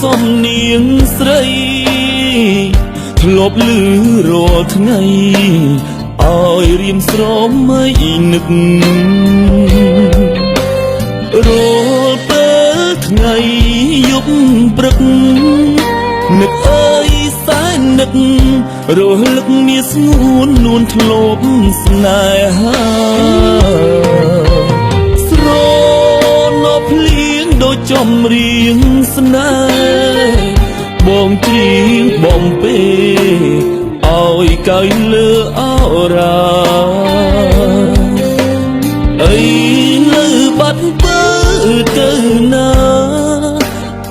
សំនៀងស្រីធ្លាប់ឮរាល់ថ្ងៃឲ្យរៀមស្រមៃនឹករល់ពេលថ្ងៃយប់ព្រឹកនឹកអើយសែននឹករលឹកមាសស្ងួននួនធ្លាប់ស្នេហាស្រណោភ្លៀងដូចចំរៀងស្នេហ៍បងជ្រៀងបំពេឲ្យកើយលើអរ៉ាអីនៅបាត់បើទៅណា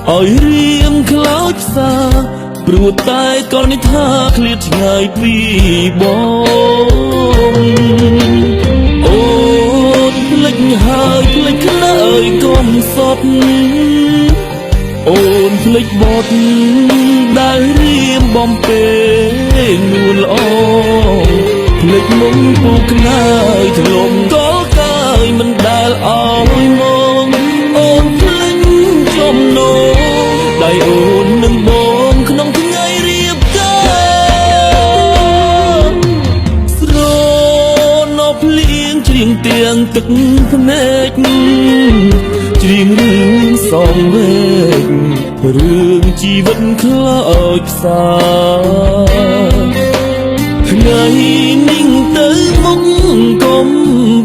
ឲ្យរៀមខ្លោចផ្សាព្រោះតែក៏នេះថាឃ្លាតឆ្ងាយពីបងអូនភ្លេចហើយភ្លេចខ្នើយកុំសត់អូនភ្លេចបទដែលរៀមបំពេនួនល្អភ្លេចមុំពូខ្នើយធ្លុំក៏កាយមិនដែលឲ្យមកអូនភ្លេចចំណូលដៃអូននឹងបងក្នុងថ្ងៃរៀបការស្រណោភ្លៀងច្រៀងទាំងទឹកភ្នែកច្រៀងរឿងសងវែករឿងជីវិតខ្លោចផ្សាថ្ងៃនេះទៅមុខកុំ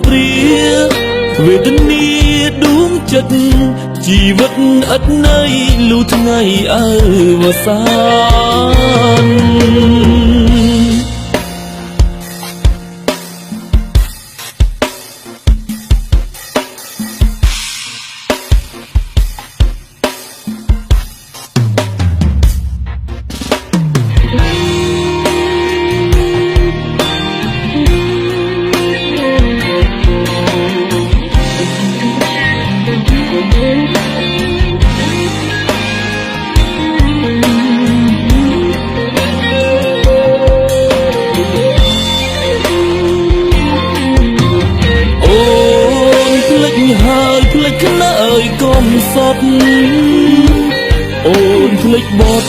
ព្រាវេទនាដួងចិត្តជីវិតឥតន័យលុះថ្ងៃអវសានហើយភ្លេចខ្នើយកុំសត់អូនភ្លេចបទ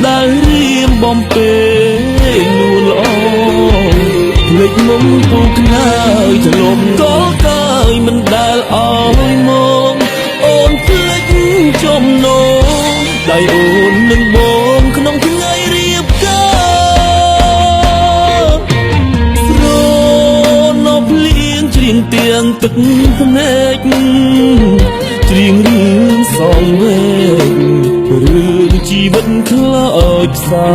ដែលរៀមបំពេនួនល្អភ្លេចមុំពូខ្នើយធ្លុំក៏កាយមិនដែលឲ្យមកអូនភ្លេចចំណូលដៃអូននឹងបងក្នុងថ្ងៃរៀបការស្រណោភ្លៀងច្រៀងទាំងទឹកភ្នែកច្រៀងរឿងសងវែករឿងជីវិតខ្លោចផ្សា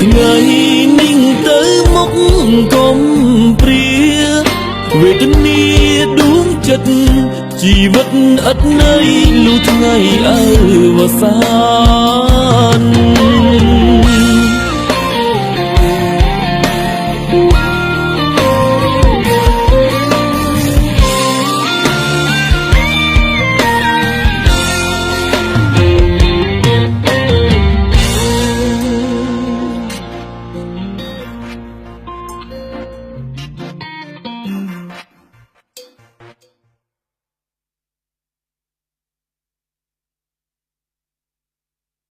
ថ្ងៃនេះទៅមុខកុំព្រាវេទនាដួងចិត្តជីវិតឥតន័យលុះថ្ងៃអវសាន